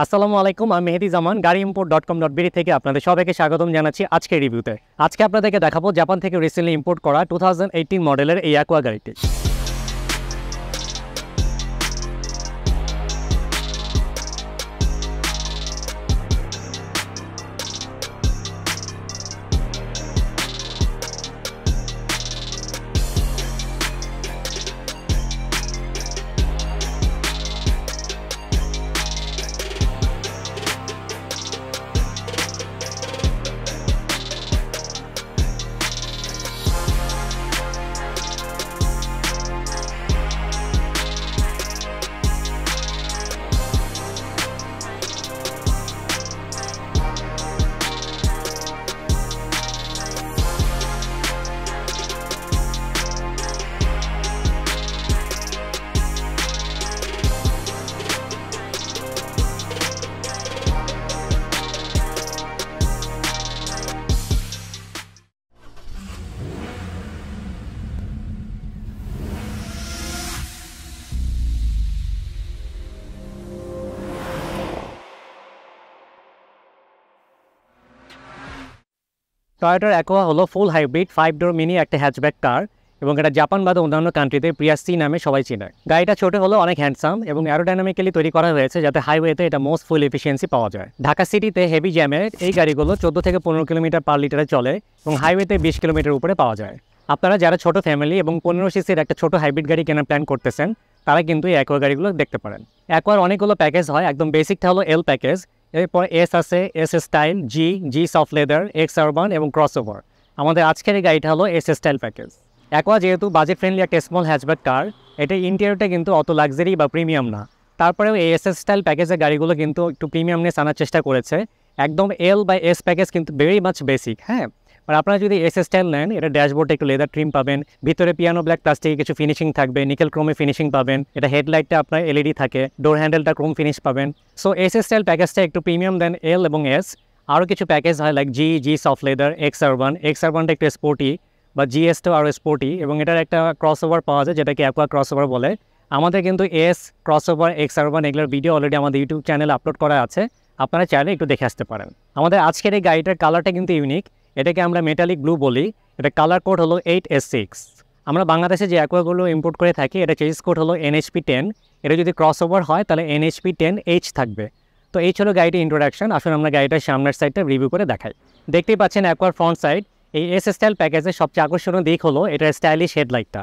আসসালামু আলাইকুম, আমি মেহেদি জামান গাড়িimport.com.bd থেকে আপনাদের সবাইকে স্বাগতম জানাচ্ছি আজকের রিভিউতে। আজকে আপনাদেরকে দেখাবো জাপান থেকে রিসেন্টলি ইম্পোর্ট করা 2018 মডেলের এই অ্যাকোয়া গাড়িটি। টয়োটার অ্যাকোয়া হলো ফুল হাইব্রিড 5 ডোর মিনি একটা হ্যাচব্যাক কার এবং এটা জাপান বাদে অন্যান্য কান্ট্রিতে প্রিয়াস সি নামে সবাই চিনে। গাড়িটা ছোট হলো অনেক হ্যান্ডসাম এবং অ্যারোডাইনামিক্যালি তৈরি করা হয়েছে যাতে হাইওয়েতে এটা মোস্ট ফুল এফিসিয়েন্সি পাওয়া যায়। ঢাকা সিটিতে হেভি জ্যামে এই গাড়িগুলো 14 থেকে 15 কিলোমিটার পার লিটারে চলে এবং হাইওয়েতে 20 কিলোমিটার উপরে পাওয়া যায়। আপনারা যারা ছোট ফ্যামিলি এবং 15 সিসির একটা ছোট হাইব্রিড গাড়ি কেনার প্ল্যান করতেছেন তারা কিন্তু এই অ্যাকোয়া গাড়িগুলো দেখতে পারেন। অ্যাকোয়ার অনেকগুলো প্যাকেজ হয়, একদম বেসিকটা হলো এল প্যাকেজ, এরপর এস আছে, এস স্টাইল, জি সফট লেদার, এক্স আরবান এবং ক্রসওভার। আমাদের আজকের এই গাড়িটা হলো এস স্টাইল প্যাকেজ। অ্যাকোয়া যেহেতু বাজেট ফ্রেন্ডলি একটা স্মল হ্যাচব্যাক কার, এটা ইন্টেরিয়রটা কিন্তু অত লাক্সারি বা প্রিমিয়াম না, তারপরেও এই এস স্টাইল প্যাকেজের গাড়িগুলো কিন্তু একটু প্রিমিয়ামনেস আনার চেষ্টা করেছে। একদম এল বা এস প্যাকেজ কিন্তু ভেরি মাচ বেসিক। হ্যাঁ, আর আপনারা যদি এস স্টাইল নেন, এটা ড্যাশবোর্ডে একটু লেদার ট্রিম পাবেন, ভিতরে পিয়ানো ব্ল্যাক প্লাস্টিকে কিছু ফিনিশিং থাকবে, নিকেল ক্রোমে ফিনিশিং পাবেন, এটা হেডলাইটটা আপনার এলইডি থাকে, ডোর হ্যান্ডেলটা ক্রোম ফিনিশ পাবেন। সো এস স্টাইল প্যাকেজটা একটু প্রিমিয়াম দেন এল এবং এস। আরও কিছু প্যাকেজ হয় লাইক জি সফট লেদার, এক্স আরবানটা একটু স্পোর্টি, বা জিএসটাও আরও স্পোর্টি, এবং এটার একটা ক্রসওভার পাওয়া যায় যেটাকে অ্যাকোয়া ক্রসওভার বলে। আমাদের কিন্তু এস ক্রসওভার, এক্স আরবান এগুলোর ভিডিও অলরেডি আমাদের ইউটিউব চ্যানেলে আপলোড করা আছে, আপনারা চাইলে একটু দেখে আসতে পারেন। আমাদের আজকের এই গাড়িটার কালারটা কিন্তু ইউনিক, এটাকে আমরা মেটালিক ব্লু বলি। এটা কালার কোড হলো 8S6। আমরা বাংলাদেশে যে অ্যাকোয়াগুলো ইম্পোর্ট করে থাকি এটা চেঞ্জ কোড হলো NHP10। এটা যদি ক্রসওভার হয় তাহলে NHP10H থাকবে। তো এই ছিল গাড়িটির ইন্ট্রোডাকশন। আসলে আমরা গাড়িটার সামনের সাইডটা রিভিউ করে দেখাই। দেখতেই পাচ্ছেন অ্যাকোয়ার ফ্রন্ট সাইড। এই এস স্টাইল প্যাকেজের সবচেয়ে আকর্ষণীয় দিক হলো এটার স্টাইলিশ হেডলাইটটা।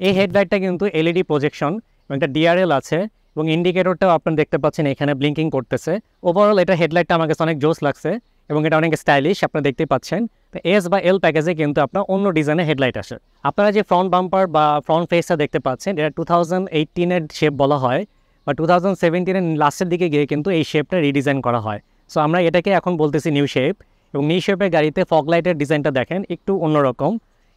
এই হেডলাইটটা কিন্তু এলইডি প্রজেকশন এবং একটা ডিআরএল আছে, এবং ইন্ডিকেটরটাও আপনারা দেখতে পাচ্ছেন এখানে ব্লিঙ্কিং করতেছে। ওভারঅল এটা হেডলাইটটা আমার কাছে অনেক জোস লাগছে এবং এটা অনেক স্টাইলিশ, আপনারা দেখতেই পাচ্ছেন। তো এস বা এল প্যাকেজে কিন্তু আপনার অন্য ডিজাইনের হেডলাইট আসে। আপনারা যে ফ্রন্ট বাম্পার বা ফ্রন্ট ফেসটা দেখতে পাচ্ছেন, এটা 2018-এর শেপ বলা হয়, বা 2017-এর লাস্টের দিকে গিয়ে কিন্তু এই শেপটা রিডিজাইন করা হয়। সো আমরা এটাকে এখন বলতেছি নিউ শেপ। এবং নিউ শেপের গাড়িতে ফগ লাইটের ডিজাইনটা দেখেন একটু অন্যরকম,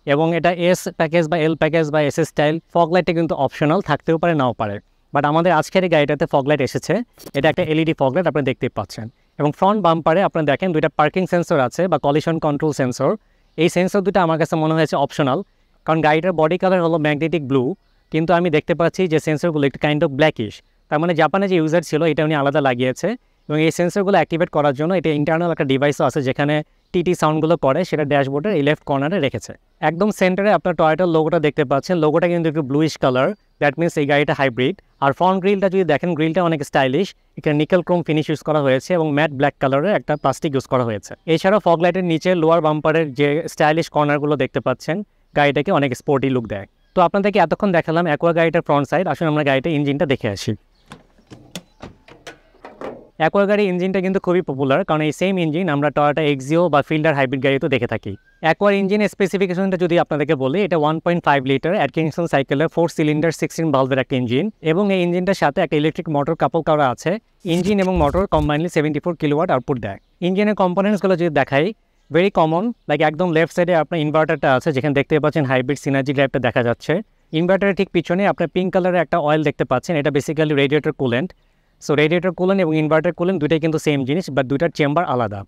এবং এটা এস প্যাকেজ বা এল প্যাকেজ বা এস স্টাইল ফগ লাইটটা কিন্তু অপশনাল, থাকতেও পারে নাও পারে। বাট আমাদের আজকের এই গাড়িটাতে ফগ লাইট এসেছে। এটা একটা এলইডি ফগ লাইট আপনারা দেখতেই পাচ্ছেন। এবং ফ্রন্ট বাম্পারে আপনারা দেখেন দুইটা পার্কিং সেন্সর আছে বা কলিশন কন্ট্রোল সেন্সর। এই সেন্সর দুটো আমার কাছে মনে হয়েছে অপশনাল, কারণ গাড়িটার বডি কালার হলো ম্যাগনেটিক ব্লু, কিন্তু আমি দেখতে পাচ্ছি যে সেন্সরগুলো একটু কাইন্ড অফ ব্ল্যাকিশ। তার মানে জাপানে যে ইউজার ছিল এটা উনি আলাদা লাগিয়েছে, এবং এই সেন্সরগুলো অ্যাক্টিভেট করার জন্য এটা ইন্টারনাল একটা ডিভাইসও আছে যেখানে টিটি সাউন্ডগুলো করে, সেটা ড্যাশবোর্ডের এই লেফট কর্নারে রেখেছে। একদম সেন্টারে আপনার টয়োটার লোগোটা দেখতে পাচ্ছেন। লোগোটা কিন্তু একটু ব্লুইশ কালার, দ্যাট মিনস এই গাড়িটা হাইব্রিড। আর ফ্রন্ট গ্রিলটা যদি দেখেন, গ্রিলটা অনেক স্টাইলিশ, এখানে নিকেল ক্রোম ফিনিশ ইউজ করা হয়েছে এবং ম্যাট ব্ল্যাক কালারের একটা প্লাস্টিক ইউজ করা হয়েছে। এছাড়াও ফগ লাইটের নিচে লোয়ার বাম্পারের যে স্টাইলিশ কর্নারগুলো দেখতে পাচ্ছেন, গাড়িটাকে অনেক স্পোর্টি লুক দেয়। তো আপনাদেরকে এতক্ষণ দেখালাম অ্যাকোয়া গাড়িটার ফ্রন্ট সাইড। আসলে আমরা গাড়িটা ইঞ্জিনটা দেখে আসি। অ্যাকোয়া গাড়ি ইঞ্জিনটা কিন্তু খুবই পপুলার, কারণ এই সেম ইঞ্জিন আমরা টয়োটা এক্সিও বা ফিল্ডার হাইব্রিড গাড়িতেও দেখে থাকি। অ্যাকোয়ার ইঞ্জিনের স্পেসিফিকেশনটা যদি আপনাদেরকে বলি, এটা 1.5 লিটার অ্যাটকিনসন সাইকেলের 4 সিলিন্ডার 16 ভালভের একটা ইঞ্জিন, এবং এই ইঞ্জিনটার সাথে একটা ইলেকট্রিক মোটর কাপল করা আছে। ইঞ্জিন এবং মোটর কম্বাইনলি 74 কিলোওয়াট আউটপুট দেয়। ইঞ্জিনের কম্পোনেন্টসগুলো যদি দেখাই, ভেরি কমন, লাইক একদম লেফট সাইডে আপনার ইনভার্টারটা আছে, যেখানে দেখতে পাচ্ছেন হাইব্রিড সিনার্জি ড্রাইভটা দেখা যাচ্ছে। ইনভার্টারের ঠিক পিছনে আপনার পিঙ্ক কালারের একটা অয়েল দেখতে পাচ্ছেন, এটা basically radiator coolant. So radiator coolant এবং ইনভার্টার কুলেন্ট দুইটাই কিন্তু সেম জিনিস, বাট দুইটার চেম্বার আলাদা।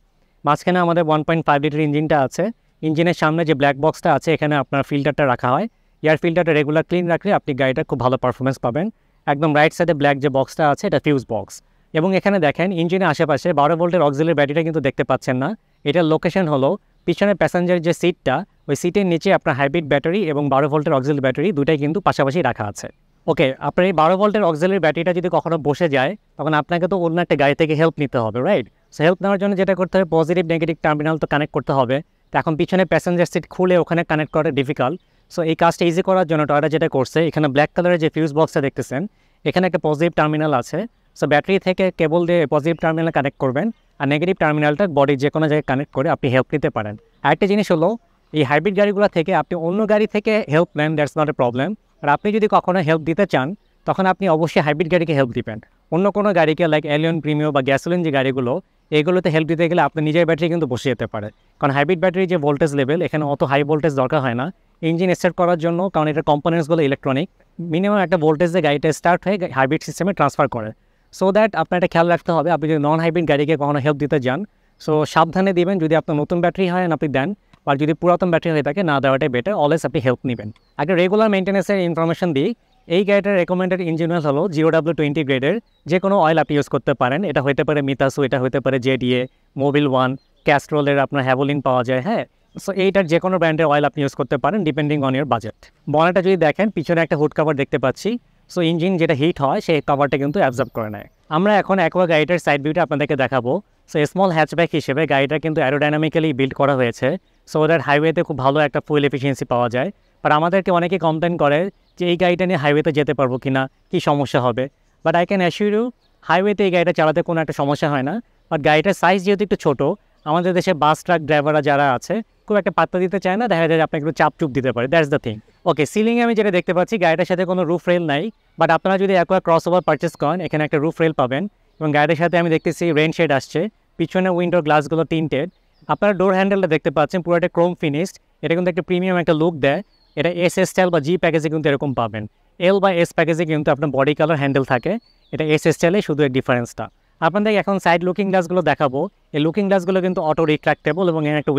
মাঝখানে আমাদের 1.5 লিটার ইঞ্জিনটা আছে। ইঞ্জিনের সামনে যে ব্ল্যাক বক্সটা আছে, এখানে আপনার ফিল্টারটা রাখা হয়। এয়ার ফিল্টারটা রেগুলার ক্লিন রাখলে আপনি গাড়িটা খুব ভালো পারফরমেন্স পাবেন। একদম রাইট সাইডে ব্ল্যাক যে বক্সটা আছে, এটা ফিউজ বক্স। এবং এখানে দেখেন ইঞ্জিনের আশেপাশে 12 ভোল্টের অক্সিলারি ব্যাটারিটা কিন্তু দেখতে পাচ্ছেন না। এটার লোকেশন হলো পিছনে প্যাসেঞ্জারের যে সিটটা, ওই সিটের নিচে আপনার হাইব্রিড ব্যাটারি এবং 12 ভোল্টের অক্সিলারি ব্যাটারি দুটাই কিন্তু পাশাপাশি রাখা আছে। ওকে, আপনার এই 12 ভোল্টের অক্সিলারি ব্যাটারিটা যদি কখনো বসে যায় তখন আপনাকে তো অন্য একটা গাড়ি থেকে হেল্প নিতে হবে, রাইট? সো হেল্প নেওয়ার জন্য যেটা করতে হবে, পজিটিভ নেগেটিভ টার্মিনাল তো কানেক্ট করতে হবে। তো এখন পিছনে প্যাসেঞ্জার সিট খুলে ওখানে কানেক্ট করা ডিফিকাল্ট। সো এই কাজটা ইজি করার জন্য টয়োটা যেটা করছে, এখানে ব্ল্যাক কালারের যে ফিউজ বক্সটা দেখতেছেন, এখানে একটা পজিটিভ টার্মিনাল আছে। সো ব্যাটারি থেকে কেবল দিয়ে পজিটিভ টার্মিনাল কানেক্ট করবেন, আর নেগেটিভ টার্মিনালটা বডির যে কোনো জায়গায় কানেক্ট করে আপনি হেল্প নিতে পারেন। আরেকটা জিনিস হলো, এই হাইব্রিড গাড়িগুলো থেকে আপনি অন্য গাড়ি থেকে হেল্প নেন, দ্যাটস নট এ প্রবলেম। আর আপনি যদি কখনো হেল্প দিতে চান তখন আপনি অবশ্যই হাইব্রিড গাড়িকে হেল্প দিবেন। অন্য কোনো গাড়িকে লাইক এলিয়ন প্রিমিও বা গ্যাসোলিন যে গাড়িগুলো, এগুলোতে হেল্প দিতে গেলে আপনি নিজের ব্যাটারি কিন্তু বসে যেতে পারে। কারণ হাইব্রিড ব্যাটারি যে ভোল্টেজ লেভেল, এখানে অত হাই ভোল্টেজ দরকার হয় না ইঞ্জিন স্টার্ট করার জন্য, কারণ এটার কম্পোনেন্টসগুলো ইলেকট্রনিক। মিনিমাম একটা ভোল্টেজে গাড়িটা স্টার্ট হয়ে হাইব্রিড সিস্টেমে ট্রান্সফার করে। সো দ্যাট আপনার একটা খেয়াল রাখতে হবে, আপনি যদি নন হাইব্রিড গাড়িকে কখনো হেল্প দিতে যান, সো সাবধানে দিবেন। যদি আপনার নতুন ব্যাটারি হয় আপনি দেন, আর যদি পুরাতন ব্যাটারি হয়ে থাকে না দেওয়াটাই বেটার। অলওয়েজ আপনি হেল্প নেবেন। একটা রেগুলার মেনটেন্যান্সের ইনফরমেশন দিই, এই গাড়িটার রেকমেন্ডেড ইঞ্জিন অয়েল হলো 0W20 গ্রেডের যে কোনো অয়েল আপনি ইউজ করতে পারেন। এটা হতে পারে মিতাসু, এটা হতে পারে জেডিএ, মোবিল ওয়ান, ক্যাস্ট্রোলের আপনার হ্যাভোলিন পাওয়া যায়। হ্যাঁ, সো এইটার যে কোনো ব্র্যান্ডের অয়েল আপনি ইউজ করতে পারেন ডিপেন্ডিং অন ইউর বাজেট। বনেটটা যদি দেখেন, পিছনে একটা হুড কভার দেখতে পাচ্ছি। সো ইঞ্জিন যেটা হিট হয় সেই কভারটা কিন্তু অ্যাবজর্ব করে নেয়। আমরা এখন অ্যাকোয়া গাড়িটার সাইড ভিউটা আপনাদেরকে দেখাবো। সো স্মল হ্যাচব্যাক হিসেবে গাড়িটা কিন্তু অ্যারোডাইনামিক্যালি বিল্ড করা হয়েছে। সো ওদের হাইওয়েতে খুব ভালো একটা ফুয়েল এফিসিয়েন্সি পাওয়া যায়। বাট আমাদেরকে অনেকে কমপ্লেন করে যে এই গাড়িটা নিয়ে হাইওয়েতে যেতে পারবো কিনা, কী সমস্যা হবে। But I can assure you, হাইওয়েতে এই গাড়িটা চালাতে কোনো একটা সমস্যা হয় না। বাট গাড়িটার সাইজ যেহেতু একটু ছোটো, আমাদের দেশে বাস ট্রাক ড্রাইভাররা যারা আছে খুব একটা পাত্তা দিতে চায় না, দেখা যায় আপনাকে একটু চাপ চুপ দিতে পারে। That's the thing. ওকে, সিলিংয়ে আমি যেটা দেখতে পাচ্ছি, গাড়িটার সাথে কোনো রুফ রেল নাই। বাট আপনারা যদি অ্যাকোয়া ক্রস ওভার পারচেস করেন, এখানে একটা রুফ রেল পাবেন। এবং গাড়িটার সাথে আমি দেখতেছি রেন শেড আসছে, পিছনে উইন্ডোর গ্লাসগুলো টিন্টেড। আপনারা ডোর হ্যান্ডেলটা দেখতে পাচ্ছেন পুরো একটা ক্রোম ফিনিশড। এটা কিন্তু একটা প্রিমিয়াম একটা লুক দেয়। এটা এস স্টাইল বা জি প্যাকেজে কিন্তু এরকম পাবেন। এল বা এস প্যাকেজে কিন্তু আপনার বডি কালার হ্যান্ডেল থাকে। এটা এস স্টাইলে শুধু এর ডিফারেন্সটা। আপনাদের এখন সাইড লুকিং গ্লাসগুলো দেখাবো। এই লুকিং গ্লাসগুলো কিন্তু অটো রিট্রাক্টেবল এবং এর একটা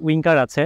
উইঙ্কার আছে।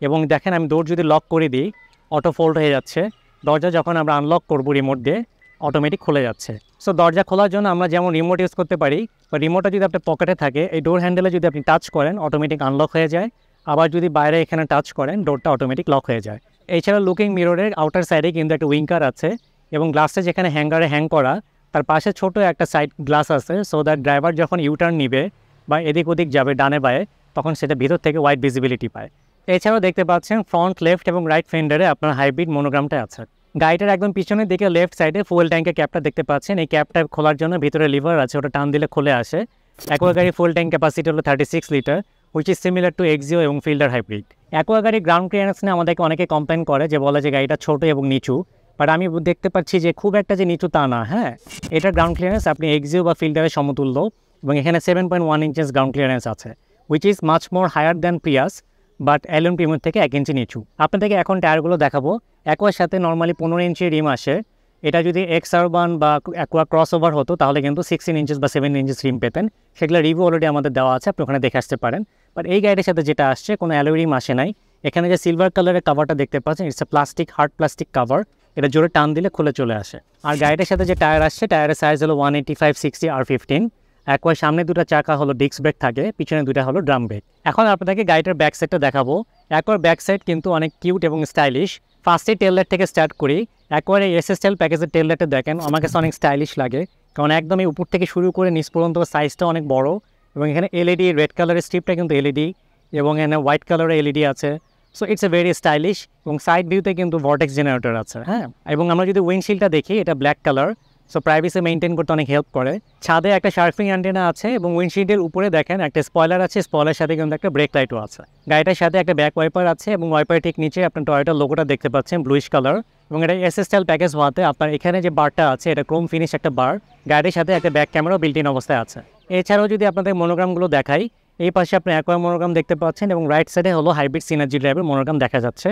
এবং দেখেন, আমি ডোর যদি লক করে দিই, অটো ফোল্ড হয়ে যাচ্ছে। দরজা যখন আমরা আনলক করবো রিমোট দিয়ে, অটোমেটিক খুলে যাচ্ছে। সো দরজা খোলার জন্য আমরা যেমন রিমোট ইউজ করতে পারি, বা রিমোটটা যদি আপনার পকেটে থাকে, এই ডোর হ্যান্ডেলে যদি আপনি টাচ করেন অটোমেটিক আনলক হয়ে যায়। আবার যদি বাইরে এখানে টাচ করেন, ডোরটা অটোমেটিক লক হয়ে যায়। এছাড়া লুকিং মিররের আউটার সাইডে কিন্তু একটা উইঙ্কার আছে, এবং গ্লাসটা যেখানে হ্যাঙ্গারে হ্যাং করা, তার পাশে ছোট একটা সাইড গ্লাস আছে। সো দ্যাট ড্রাইভার যখন ইউটার্ন নিবে বা এদিক ওদিক যাবে ডানে বায়ে, তখন সেটা ভিতর থেকে ওয়াইড ভিজিবিলিটি পায়। এছাড়াও দেখতে পাচ্ছেন ফ্রন্ট, লেফট এবং রাইট ফেন্ডারে আপনার হাইব্রিড মনোগ্রামটা আছে। গাড়িটার একদম পিছনের দিকে লেফট সাইডে ফুয়েল ট্যাঙ্কের ক্যাপটা দেখতে পাচ্ছেন। এই ক্যাপটা খোলার জন্য ভিতরে লিভার আছে, ওটা টান দিলে খুলে আসে। অ্যাকোয়া গাড়ির ফুয়েল ট্যাঙ্ক ক্যাপাসিটি হলো 36 litre, which is similar to Axio এবং ফিল্ডার হাইব্রিড। অ্যাকোয়া গাড়ির গ্রাউন্ড ক্লিয়ারেন্স নিয়ে আমাদেরকে অনেকে কমপ্লেন করে, যে বলে যে গাড়িটা ছোট এবং নিচু। বাট আমি দেখতে পাচ্ছি যে খুব একটা যে নিচু তা না। হ্যাঁ, এটার গ্রাউন্ড ক্লিয়ারেন্স আপনি এক্সিও বা ফিল্ডারের সমতুল্য, এবং এখানে 7.1 ইঞ্চেস গ্রাউন্ড ক্লিয়ারেন্স আছে, which is much more higher than Prius, but Allion Premier থেকে 1 ইঞ্চি নিচু। আপনাদেরকে এখন টায়ারগুলো দেখাবো। অ্যাকোয়ার সাথে নর্মালি 15 ইঞ্চি রিম আসে। এটা যদি এক্স আরবান বা অ্যাকোয়া ক্রস ওভার হতো তাহলে কিন্তু 16 ইঞ্চেস বা 7 ইঞ্চেস রিম পেতেন। সেগুলো রিভিউ অলরেডি আমাদের দেওয়া আছে, আপনি ওখানে দেখে আসতে পারেন। বাট এই গাড়ির সাথে যেটা আসছে, কোনো অ্যালয় রিম আসে নাই। এখানে যে সিলভার কালারের কাভারটা দেখতে পাচ্ছেন, it's a plastic, hard plastic cover. এটা জোরে টান দিলে খুলে চলে আসে। আর গাড়িটার সাথে যে টায়ার আসছে, টায়ারের সাইজ হলো 185/60 R15। অ্যাকোয়ার সামনে দুটো চাকা হলো ডিস্ক ব্রেক থাকে, পিছনে দুটা হলো ড্রাম ব্রেক। এখন আপনাদেরকে গাড়িটার ব্যাক সাইডটা দেখাবো। অ্যাকোয়ার ব্যাক সাইড কিন্তু অনেক কিউট এবং স্টাইলিশ। ফার্স্টে টেল লাইট থেকে স্টার্ট করি। অ্যাকোয়ার এই এস স্টাইল প্যাকেজের টেল লাইটটা দেখেন, আমার কাছে অনেক স্টাইলিশ লাগে, কারণ একদমই উপর থেকে শুরু করে নিচ পর্যন্ত সাইজটা অনেক বড়। এবং এখানে এলইডি, রেড কালারের স্ট্রিপটা কিন্তু এলইডি, এবং এখানে হোয়াইট কালারের এলইডি আছে। So it's a very stylish. এবং সাইড ভিউতে কিন্তু ভর্টেক্স জেনারেটর আছে। হ্যাঁ, এবং আমরা যদি উইন্ডশিল্ডটা দেখি, এটা black colour. So privacy maintain করতে অনেক হেল্প করে। ছাদে একটা শার্ফিং অ্যান্টেনা আছে, এবং উইন্ডশিল্ডের উপরে দেখেন একটা স্পয়লার আছে, স্পয়লারের সাথে কিন্তু একটা ব্রেক লাইটও আছে। গাড়িটার সাথে একটা ব্যাক ওয়াইপার আছে, এবং ওয়াইপার ঠিক নিচে আপনার টয়োটার লোগোটা দেখতে পাচ্ছেন, ব্লুইশ কালার। এবং এটা এস স্টাইল প্যাকেজ হওয়াতে আপনার এখানে যে বারটা আছে, এটা ক্রোম ফিনিশ একটা বার। গাড়ির সাথে একটা ব্যাক ক্যামেরাও বিল্ট ইন অবস্থায় আছে। এছাড়াও যদি আপনাদের মনোগ্রামগুলো দেখাই, এই পাশে আপনি অ্যাকোয়া মনোগ্রাম দেখতে পাচ্ছেন, এবং রাইট সাইডে হলো হাইব্রিড সিনার্জি ড্রাইভের মনোগ্রাম দেখা যাচ্ছে।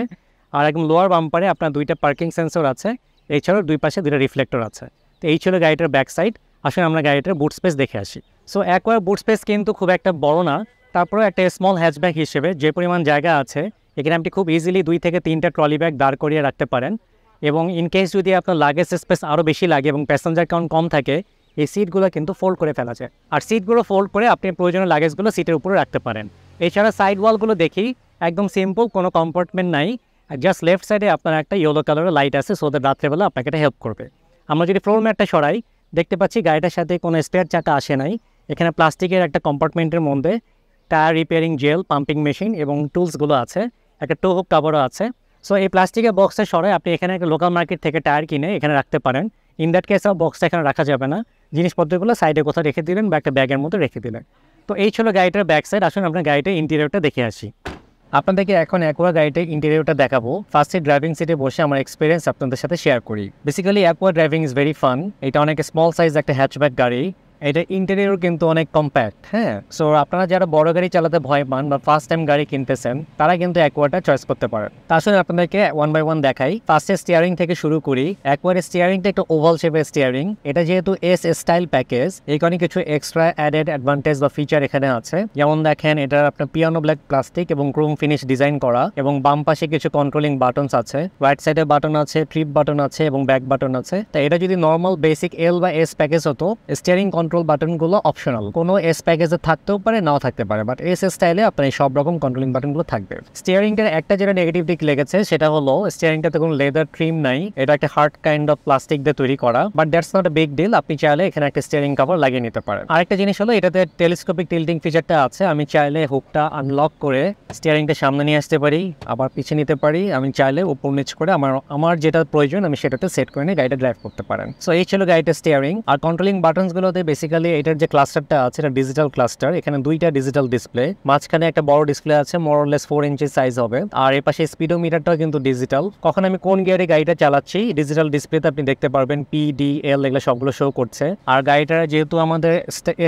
আর একদম লোয়ার বাম্পারে আপনার দুইটা পার্কিং সেন্সর আছে। এছাড়াও দুই পাশে দুইটা রিফ্লেক্টর আছে। তো এই ছিল গাড়িটার ব্যাক সাইড। আসলে আমরা গাড়িটার বুট স্পেস দেখে আসি। সো অ্যাকোয়ার বুট স্পেস কিন্তু খুব একটা বড় না, তারপরে একটা স্মল হ্যাচব্যাক হিসেবে যে পরিমাণ জায়গা আছে, এখানে আপনি খুব ইজিলি 2 থেকে 3টা ট্রলি ব্যাগ দাঁড় করিয়ে রাখতে পারেন। এবং ইনকেস যদি আপনার লাগেজ স্পেস আরও বেশি লাগে এবং প্যাসেঞ্জার কাউন্ট কম থাকে, এই সিটগুলো কিন্তু ফোল্ড করে ফেলা যায়। আর সিটগুলো ফোল্ড করে আপনি প্রয়োজনীয় লাগেজগুলো সিটের উপরে রাখতে পারেন। এছাড়া সাইড ওয়ালগুলো দেখি একদম সিম্পল, কোনো কম্পার্টমেন্ট নাই, জাস্ট লেফট সাইডে আপনার একটা ইয়েলো কালারের লাইট আছে, সো দ্যাট রাত্রেবেলা আপনাকে এটা হেল্প করবে। আমরা যদি ফ্লোর ম্যাটটা সরাই, দেখতে পাচ্ছি গাড়িটার সাথে কোনো স্পেয়ার চাকা আসে নাই। এখানে প্লাস্টিকের একটা কম্পার্টমেন্টের মধ্যে tyre repairing gel, pumping machine এবং টুলসগুলো আছে, একটা টো হুক কাভারও আছে। সো এই প্লাস্টিকের বক্সে সরাই আপনি এখানে একটা লোকাল মার্কেট থেকে টায়ার কিনে এখানে রাখতে পারেন। ইন দ্যাট কেস বক্সটা এখানে রাখা যাবে না, জিনিসপত্রগুলো সাইডে কোথাও রেখে দিলেন বা একটা ব্যাগের মধ্যে রেখে দিলেন। তো এই ছিল গাড়িটার ব্যাক সাইড। আসুন আপনার গাড়িটার ইন্টেরিয়রটা দেখে আসি। আপনাদেরকে এখন অ্যাকোয়া গাড়িটার ইন্টেরিয়রটা দেখাবো। ফার্স্টে ড্রাইভিং সিটে বসে আমার এক্সপিরিয়েন্স আপনাদের সাথে শেয়ার করি। Basically aqua driving is very fun. এটা অনেক স্মল সাইজ একটা হ্যাচব্যাক গাড়ি, এটা ইন্টেরিয়র কিন্তু অনেক কম্প্যাক্ট। হ্যাঁ, সো আপনারা যারা বড় গাড়ি চালাতে ভয় পান বা ফার্স্ট টাইম গাড়ি কিনতেছেন, তারা কিন্তু অ্যাকোয়াটা চয়েস করতে পারেন। তার সঙ্গে আপনাদেরকে ওয়ান বাই ওয়ান দেখাই। ফার্স্টে স্টিয়ারিং থেকে শুরু করি। অ্যাকোয়ার স্টিয়ারিংটা একটু ওভাল শেপের স্টিয়ারিং। এটা যেহেতু এস স্টাইল প্যাকেজ, এই কারণে কিছু এক্সট্রা অ্যাডেড অ্যাডভান্টেজ বা ফিচার এখানে আছে। যেমন দেখেন, এটা আপনার পিয়ানো ব্ল্যাক প্লাস্টিক এবং ক্রোম ফিনিশ ডিজাইন করা, এবং বাম পাশে কিছু কন্ট্রোলিং বাটনস আছে, রাইট সাইডে বাটন আছে, ট্রিপ বাটন আছে এবং ব্যাক বাটন আছে। তো এটা যদি নর্মাল বেসিক এল বা এস প্যাকেজ হতো, স্টিয়ারিং কন্ট্রোল বাটনগুলো অপশনাল, কোনো এস প্যাকেজে থাকতেও পারে, নাও থাকতে পারে, বাট এস স্টাইলে আপনার সব রকম কন্ট্রোলিং বাটনগুলো থাকবে। স্টিয়ারিংটার একটা যেটা নেগেটিভ দিক লেগেছে সেটা হলো স্টিয়ারিংটাতে কোনো লেদার ট্রিম নাই, এটা একটা হার্ড কাইন্ড অফ প্লাস্টিক দিয়ে তৈরি করা, but that's not a big deal. আপনি চাইলে এখানে একটা স্টিয়ারিং কভার লাগিয়ে নিতে পারেন। আরেকটা জিনিস হলো এটাতে টেলিস্কোপিক টিল্টিং ফিচারটা আছে। আমি চাইলে হুকটা আনলক করে স্টিয়ারিংটা সামনে নিয়ে আসতে পারি, আবার পিছিয়ে নিতে পারি। আমি চাইলে উপর নিচ করে আমার যেটা প্রয়োজন আমি সেটাতে সেট করে নিয়ে গাড়িটা ড্রাইভ করতে পারেন। সো এই ছিল গাড়িটার স্টিয়ারিং। আর কন্ট্রোলিং বাটনসগুলোতে বেসিক্যালি এটার যে ক্লাস্টারটা আছে এটা ডিজিটাল ক্লাস্টার। এখানে দুইটা ডিজিটাল ডিসপ্লে, মাঝখানে একটা বড় ডিসপ্লে আছে, মোরলেস 4 ইঞ্চি সাইজ হবে। আর এর পাশে স্পিডোমিটারটাও কিন্তু ডিজিটাল। কখন আমি কোন গিয়ারে গাড়িটা চালাচ্ছি, ডিজিটাল ডিসপ্লেতে আপনি দেখতে পারবেন পি, ডি, এল এগুলো সবগুলো শো করছে। আর গাড়িটার যেহেতু আমাদের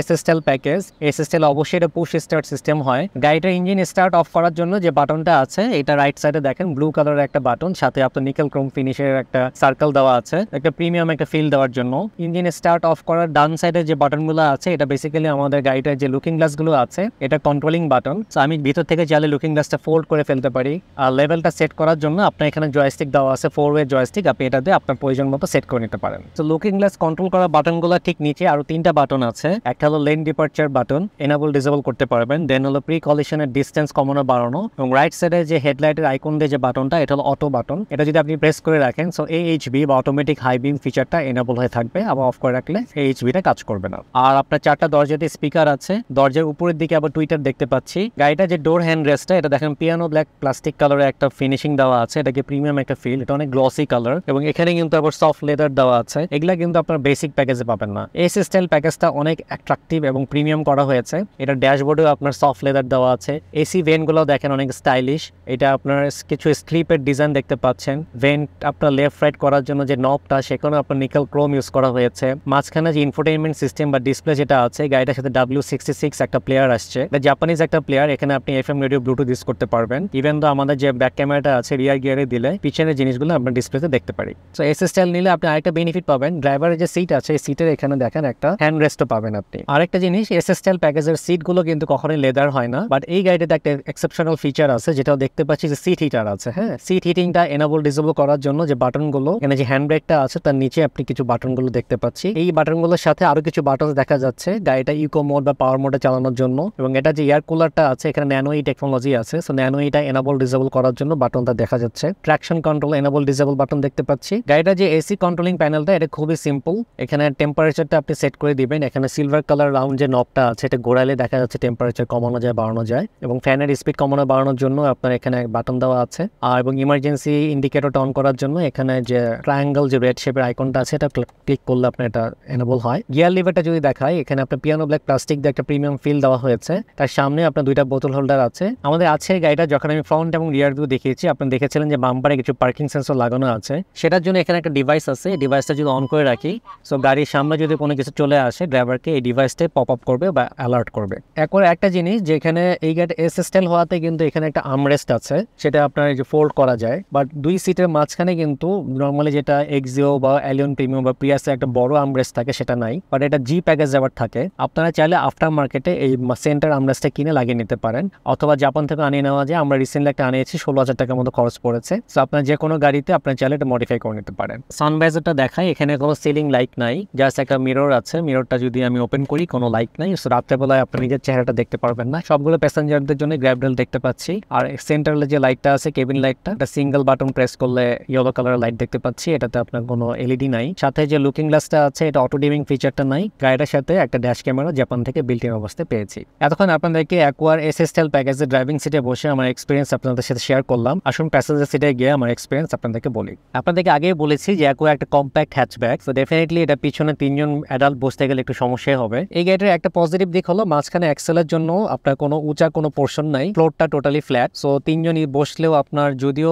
এসএসএল প্যাকেজ, এসএসএল অবশ্যই এটা পুশ স্টার্ট সিস্টেম হয়। গাড়িটার ইঞ্জিন স্টার্ট অফ করার জন্য যে বাটনটা আছে, এটা রাইট সাইডে দেখেন ব্লু কালারের একটা বাটন, সাথে আপনার নিকেল ক্রোম ফিনিশের একটা সার্কেল দেওয়া আছে, একটা প্রিমিয়াম একটা ফিল দেওয়ার জন্য। ইঞ্জিন স্টার্ট অফ করার ডান সাইডে যে বাটনগুলো আছে, এটা বেসিক্যালি আমাদের গাড়িটার যে লুকিং গ্লাসগুলো আছে, এটা কন্ট্রোলিং বাটন। সো আমি ভিতর থেকে চাইলে লুকিং গ্লাসটা ফোল্ড করে ফেলতে পারি। আর লেভেলটা সেট করার জন্য আপনার এখানে জয়স্টিক দেওয়া আছে, 4-ওয়ে জয়স্টিক, আপনি এটাতে আপনার প্রয়োজন মতো সেট করে নিতে পারেন। তো লুকিং গ্লাস কন্ট্রোল করা বাটনগুলো ঠিক নিচে আরো 3টা বাটন আছে। একটা হলো lane departure button, enable disable করতে পারবেন। দেন হলো প্রি কলিশনের ডিস্টেন্স কমানো বাড়ানো, এবং রাইট সাইডে যে হেডলাইটের আইকন দিয়ে যে বাটনটা, এটা হলো অটো বাটন। এটা যদি আপনি প্রেস করে রাখেন, সো এইচবি বা অটোমেটিক হাই বিম ফিচারটা এনেবল হয়ে থাকবে, আবার অফ করে রাখলে এইচবিটা কাজ করবে না। আর আপনার 4টা দরজাতে স্পিকার আছে। দরজার উপরের দিকে আবার টুইটার দেখতে পাচ্ছি। গাড়িটা যে ডোর হ্যান্ড রেস্টটা, এটা দেখেন পিয়ানো ব্ল্যাক প্লাস্টিক কালারের একটা ফিনিশিং দেওয়া আছে, এটাকে প্রিমিয়াম একটা ফিল, এটা অনেক গ্লসি কালার, এবং এখানে কিন্তু আবার সফট লেদার দেওয়া আছে। এগুলা কিন্তু আপনার বেসিক প্যাকেজে পাবেন না। এস স্টাইল প্যাকেজটা অনেক অ্যাট্রাকটিভ এবং প্রিমিয়াম করা হয়েছে। এটা ড্যাশবোর্ডেও আপনার সফট লেদার দেওয়া আছে। এসি ভেন্টগুলো দেখেন অনেক স্টাইলিশ। এটা আপনার কিছু স্লিপের ডিজাইন দেখতে পাচ্ছেন। ভেন্ট আপনার লেফট রাইট করার জন্য যে নবটা, সেখানে আপনার নিকেল ক্রোম ইউজ করা হয়েছে। মাঝখানে যে ইনফোটেইনমেন্ট সিস্টেম বা ডিসপ্লে যেটা আছে, গাড়িটার সাথে W66 একটা প্লেয়ার আসছে, এটা জাপানিজ একটা প্লেয়ার। এখানে আপনি এফএম রেডিও ব্লুটুথ ইউজ করতে পারবেন। ইভেন তো আমাদের যে ব্যাক ক্যামেরাটা আছে, রিয়ার গিয়ারে দিলে পিছনের জিনিসগুলো আপনার ডিসপ্লেতে দেখতে পারি। সো এস স্টাইল নিলে আপনি আরেকটা বেনিফিট পাবেন, ড্রাইভারের যে সিট আছে, এই সিটের এখানে দেখেন একটা হ্যান্ড রেস্টও পাবেন আপনি। আরেকটা জিনিস, এস স্টাইল প্যাকেজের সিটগুলো কিন্তু কখনোই লেদার হয় না, বাট এই গাড়িটাতে একটা এক্সেপশনাল ফিচার আছে, যেটাও দেখতে পাচ্ছি যে সিট হিটার আছে। হ্যাঁ, সিট হিটিংটা এনেবল ডিসেবল করার জন্য যে বাটনগুলো, এখানে যে হ্যান্ড ব্রেকটা আছে তার নিচে আপনি কিছু বাটনগুলো দেখতে পাচ্ছি। এই বাটনগুলোর সাথে আরো কিছু বাটন দেখা যাচ্ছে গাড়িটা ইকো মোড বা পাওয়ার মোডে চালানোর জন্য। এবং এটা যে এয়ার কুলারটা আছে, এখানে ন্যানো ই টেকনোলজি আছে, সো ন্যানো ইটা এনেবল ডিসেবল করার জন্য বাটনটা দেখা যাচ্ছে। Traction control enable disable button দেখতে পাচ্ছি। গাড়িটা যে এসি কন্ট্রোলিং প্যানেলটা, এটা খুবই সিম্পল। এখানে টেম্পারেচারটা আপনি সেট করে দিবেন। এখানে সিলভার কালার রাউন্ড যে নবটা আছে, এটা ঘোরালে দেখা যাচ্ছে টেম্পারেচার কমানো যায়, বাড়ানো যায়। এবং ফ্যানের স্পিড কমানো বাড়ানোর জন্য আপনার এখানে বাটন দেওয়া আছে। আর এবং ইমার্জেন্সি ইন্ডিকেটরটা অন করার জন্য এখানে যে ট্রায়াঙ্গেল যে রেড শেপের আইকনটা আছে, এটা ক্লিক করলে আপনার এটা এনেবল হয়। গিয়ার লিভারটা যদি দেখায়, এখানে আপনার পিয়ানো ব্ল্যাক প্লাস্টিক দিয়ে একটা প্রিমিয়াম ফিল দেওয়া হয়েছে। তার সামনে আপনার 2টা বোতল হোল্ডার আছে। আমাদের আছে গাড়িটা যখন আমি ফ্রন্ট এবং রিয়ার ভিউ দেখিয়েছি, আপনি দেখেছিলেন যে বাম্পারে কিছু পার্কিং সেন্সর লাগানো আছে। সেটার জন্য এখানে একটা ডিভাইস আছে। এই ডিভাইসটা যদি অন করে রাখি, সো গাড়ির সামনে যদি কোনো কিছু চলে আসে, ড্রাইভারকে এই ডিভাইসটা পপ আপ করবে বা অ্যালার্ট করবে। একবার একটা জিনিস, যেখানে এই গাড়ি এস স্টাইল হওয়াতে কিন্তু এখানে একটা আর্মরেস্ট আছে, সেটা আপনার যে ফোল্ড করা যায়, বাট 2 সিটের মাঝখানে কিন্তু নর্মালি যেটা এক্সিও বা এলিয়ন প্রিমিয়াম বা প্রিয়াসে একটা বড় আর্মরেস্ট থাকে, সেটা নাই। বাট এটা জি প্যাকেজ আবার থাকে। আপনারা চাইলে আফটার মার্কেটে এই সেন্টার আমরেস্টটা কিনে লাগিয়ে নিতে পারেন, অথবা জাপান থেকে আনিয়ে নেওয়া যায়। আমরা রিসেন্টলি একটা আনিয়েছি, 16,000 টাকার মতো খরচ পড়েছে। সো আপনার যে কোনো গাড়িতে আপনার চাইলে এটা মডিফাই করে নিতে পারেন। সানভাইজারটা দেখাই, এখানে কোনো সিলিং লাইট নাই, জাস্ট একটা মিরর আছে। মিররটা যদি আমি ওপেন করি কোনো লাইট নাই, সো রাত্রেবেলায় আপনি নিজের চেহারাটা দেখতে পারবেন না। সবগুলো প্যাসেঞ্জারদের জন্য গ্র্যাব রেল দেখতে পাচ্ছি। আর সেন্টারে যে লাইটটা আছে কেবিন লাইটটা, একটা সিঙ্গেল বাটন প্রেস করলে ইয়েলো কালারের লাইট দেখতে পাচ্ছি। এটাতে আপনার কোনো এলইডি নাই। সাথে যে লুকিং গ্লাসটা আছে এটা অটো ডিমিং ফিচারটা নাই। গাড়িটার সাথে একটা ড্যাশ ক্যামেরা জাপান থেকে বিল্ট ইন অবস্থায় পেয়েছি। এতক্ষণ আপনাদেরকে অ্যাকোয়ার এস স্টাইল প্যাকেজে ড্রাইভিং সিটে বসে আমার এক্সপিরিয়েন্স আপনাদের সাথে শেয়ার করলাম। আসুন প্যাসেঞ্জার সিটে গিয়ে আমার এক্সপিরিয়েন্স আপনাদেরকে বলি। আপনাদেরকে আগেই বলেছি যে অ্যাকোয়ার একটা কম্প্যাক্ট হ্যাচব্যাক, তো ডেফিনেটলি এটা পিছনে 3জন অ্যাডাল্ট বসতে গেলে একটু সমস্যাই হবে। এই গাড়িটার একটা পজিটিভ দিক হলো মাঝখানে এক্সেলের জন্য আপনার কোনো উঁচা কোনো পোর্শন নাই, ফ্লোরটা টোটালি ফ্ল্যাট। সো 3জন বসলেও আপনার যদিও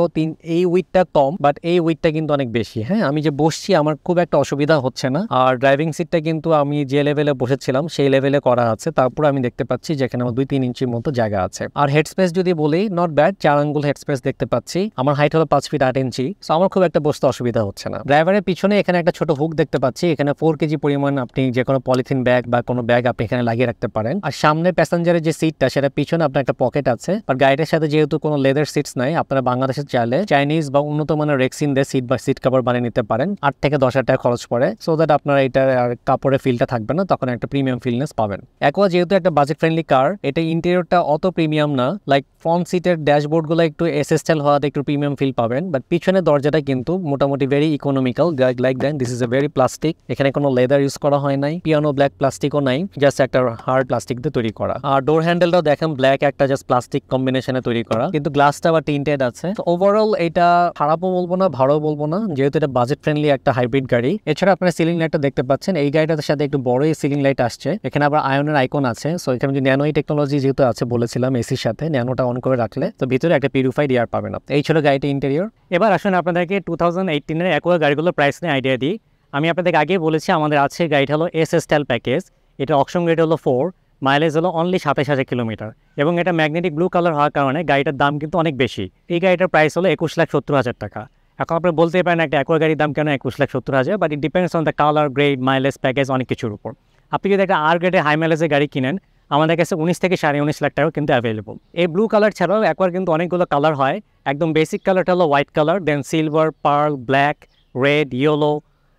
এই উইথটা কম, বাট এই উইথটা কিন্তু অনেক বেশি। হ্যাঁ, আমি যে বসছি আমার খুব একটা অসুবিধা হচ্ছে না। আর ড্রাইভিং সিটটা কিন্তু আমি যে লেভেলে বসেছিলাম সেই লেভেলে করা আছে। তারপর আমি দেখতে পাচ্ছি যেখানে আমার 2-3 ইঞ্চির মতো জায়গা আছে। আর হেডস্পেস যদি বলি, নট ব্যাড, 4 আঙ্গুল হেডস্পেস দেখতে পাচ্ছি। আমার হাইট হলো 5 ফিট 8 ইঞ্চি, সো আমার খুব একটা বসতে অসুবিধা হচ্ছে না। ড্রাইভারের পিছনে এখানে একটা ছোট হুক দেখতে পাচ্ছি। এখানে 4 কেজি পরিমাণ আপনি যে কোনো পলিথিন ব্যাগ বা কোনো ব্যাগ আপনি এখানে লাগিয়ে রাখতে পারেন। আর সামনে প্যাসেঞ্জারের যে সিটটা সেটা পিছনে আপনার একটা পকেট আছে। আর গাড়িটার সাথে যেহেতু কোনো লেদার সিটস নাই, আপনারা বাংলাদেশে চাইলে চাইনিজ বা উন্নত মানের রেক্সিন দিয়ে সিট বা সিট কভার বানিয়ে নিতে পারেন। 8 থেকে 10,000 টাকা খরচ পড়ে, সো দ্যাট আপনার এটার আর কাপড়ের ফিলটা থাকবে না, তখন একটা প্রিমিয়াম ফিলনেস পাবেন। অ্যাকোয়া যেহেতু একটা বাজেট ফ্রেন্ডলি কার, এটা ইন্টেরিয়রটা অত প্রিমিয়াম না। লাইক ফ্রন্ট সিটের ড্যাশবোর্ডগুলো একটু এস স্টাইল হওয়াতে একটু প্রিমিয়াম ফিল পাবেন, বাট পিছনের দরজাটা কিন্তু মোটামুটি very economical. Like then this is a very plastic. এখানে কোনো লেদার ইউজ করা হয় নাই, পিয়ানো ব্ল্যাক প্লাস্টিকও নাই, জাস্ট একটা হার্ড প্লাস্টিক দিয়ে তৈরি করা। আর ডোর হ্যান্ডেলটাও দেখেন ব্ল্যাক একটা জাস্ট প্লাস্টিক কম্বিনেশনে তৈরি করা, কিন্তু গ্লাসটা আবার টিন্টেড আছে। তো ওভারঅল এটা খারাপও বলবো না, ভালোও বলবো না, যেহেতু এটা বাজেট ফ্রেন্ডলি একটা হাইব্রিড গাড়ি। এছাড়া আপনারা সিলিং লাইটটা দেখতে পাচ্ছেন, এই গাড়িটার সাথে একটু বড়ই সিলিং লাইট আসছে। এখানে আবার আয়নের আইকন আছে। সো এখানে যে ন্যানোই টেকনোলজি যেহেতু আছে বলেছিলাম এসির সাথে, ন্যানোটা অন করে রাখলে তো ভিতরে একটা পিউরিফাইড এয়ার পাবেন। এই ছিল গাড়িটা ইন্টেরিয়র। এবার আসুন আপনাদেরকে 2018-এর অ্যাকোয়া গাড়িগুলোর প্রাইস নিয়ে আইডিয়া দিই। আমি আপনাদেরকে আগে বলেছি আমাদের আছে গাড়িটা হলো এস স্টাইল প্যাকেজ। এটা অকশন রেট হলো 4, মাইলেজ হলো অনলি 27,000 কিলোমিটার, এবং এটা ম্যাগনেটিক ব্লু কালার হওয়ার কারণে গাড়িটার দাম কিন্তু অনেক বেশি। এই গাড়িটার প্রাইস হলো 21,70,000 টাকা। এখন আপনি বলতে পারেন একটা অ্যাকোয়া গাড়ির দাম কেন 21,70,000, but it depends on the colour, grade, mileage, package, অনেক কিছুর উপর। আপনি যদি একটা আর গ্রেডের হাই মাইলেজের গাড়ি কিনেন, আমাদের কাছে 19 থেকে 19.5 লাখ টাকা কিন্তু অ্যাভেলেবল। এই ব্লু কালার ছাড়াও অ্যাকোয়ার কিন্তু অনেকগুলো কালার হয়। একদম বেসিক কালারটা হলো white colour, then silver, pearl, black, red, yellow,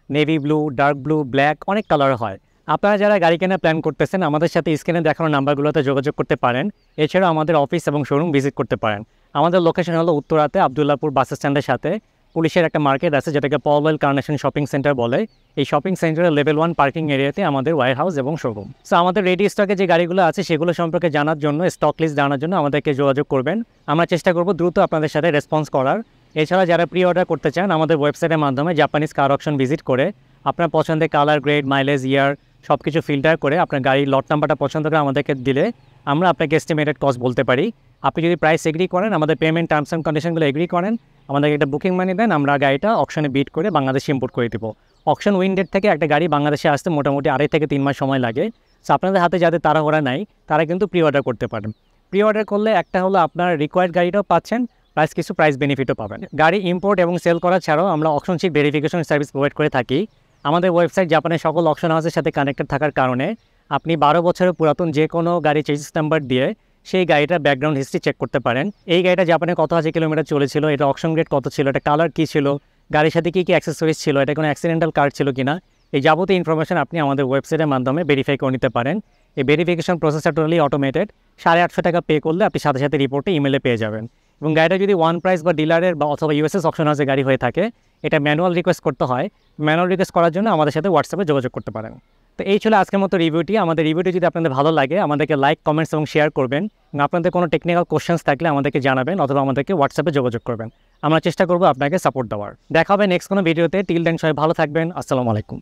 navy blue, dark blue, black, অনেক কালার হয়। আপনারা যারা গাড়ি কেনার প্ল্যান করতেছেন আমাদের সাথে স্ক্রিনে দেখানো নাম্বারগুলোতে যোগাযোগ করতে পারেন। এছাড়াও আমাদের অফিস এবং শোরুম ভিজিট করতে পারেন। আমাদের লোকেশন হলো উত্তরাতে আবদুল্লাপুর বাস স্ট্যান্ডের সাথে পুলিশের একটা মার্কেট আছে যেটাকে পলওয়েল কার্নেশন শপিং সেন্টার বলে। এই শপিং সেন্টারের লেভেল 1 পার্কিং এরিয়াতে আমাদের ওয়্যার হাউস এবং শোরুম। সো আমাদের রেডি স্টকে যে গাড়িগুলো আছে সেগুলো সম্পর্কে জানার জন্য, স্টক লিস্ট জানার জন্য আমাদেরকে যোগাযোগ করবেন। আমরা চেষ্টা করব দ্রুত আপনাদের সাথে রেসপন্স করার। এছাড়া যারা প্রি অর্ডার করতে চান আমাদের ওয়েবসাইটের মাধ্যমে জাপানিজ কার অকশন ভিজিট করে আপনার পছন্দের কালার, গ্রেড, মাইলেজ, ইয়ার সব কিছু ফিল্টার করে আপনার গাড়ির লট নাম্বারটা পছন্দ করে আমাদেরকে দিলে আমরা আপনাকে এস্টিমেটেড কস্ট বলতে পারি। আপনি যদি প্রাইস এগ্রি করেন, আমাদের পেমেন্ট টার্মস অ্যান্ড কন্ডিশনগুলো এগ্রি করেন, আমাদেরকে একটা বুকিং মানি দেন, আমরা গাড়িটা অকশনে বিট করে বাংলাদেশে ইম্পোর্ট করে দেবো। অকশন উইন্ডেড থেকে একটা গাড়ি বাংলাদেশে আসতে মোটামুটি 2.5 থেকে 3 মাস সময় লাগে। সো আপনাদের হাতে যাদের তাড়াহুড়া নাই তারা কিন্তু প্রি অর্ডার করতে পারেন। প্রি অর্ডার করলে একটা হলো আপনার রিকোয়ার্ড গাড়িটাও পাচ্ছেন, প্লাস কিছু প্রাইস বেনিফিটও পাবেন। গাড়ি ইম্পোর্ট এবং সেল করা ছাড়াও আমরা auction sheet verification service provide করে থাকি। আমাদের ওয়েবসাইট জাপানের সকল অকশন হাউসের সাথে কানেক্টেড থাকার কারণে আপনি 12 বছরের পুরাতন যে কোনো গাড়ি চেসিস নাম্বার দিয়ে সেই গাড়িটার ব্যাকগ্রাউন্ড হিস্ট্রি চেক করতে পারেন। এই গাড়িটা জাপানে কত হাজার কিলোমিটার চলেছিল, এটা অকশন রেট কত ছিল, এটা কালার কী ছিল, গাড়ির সাথে কী কী অ্যাক্সেসরিজ ছিল, এটা কোনো অ্যাক্সিডেন্টাল কার ছিল কিনা, এই যাবতীয় ইনফরমেশন আপনি আমাদের ওয়েবসাইটের মাধ্যমে ভেরিফাই করে নিতে পারেন। এই ভেরিফিকেশন প্রসেসটা টোটালি অটোমেটেড। 850 টাকা পে করলে আপনি সাথে সাথে রিপোর্টে ইমেলে পেয়ে যাবেন। এবং গাড়িটা যদি ওয়ান প্রাইস বা ডিলারের বা অথবা ইউএসএস অকশন হাউসের গাড়ি হয়ে থাকে, এটা ম্যানুয়াল রিকোয়েস্ট করতে হয়। ম্যানুয়াল রিকোয়েস্ট করার জন্য আমাদের সাথে হোয়াটসঅ্যাপে যোগাযোগ করতে পারেন। তো এই ছিল আজকের মতো রিভিউটি। আমাদের রিভিউটি যদি আপনাদের ভালো লাগে আমাদেরকে লাইক, কমেন্টস এবং শেয়ার করবেন। এবং আপনাদের কোনো টেকনিক্যাল কোশ্চেন্স থাকলে আমাদেরকে জানাবেন অথবা আমাদেরকে হোয়াটসঅ্যাপে যোগাযোগ করবেন। আমরা চেষ্টা করব আপনাকে সাপোর্ট দেওয়ার। দেখা হবে নেক্সট কোনো ভিডিওতে। টিল দেন সবাই ভালো থাকবেন। আসসালামু আলাইকুম।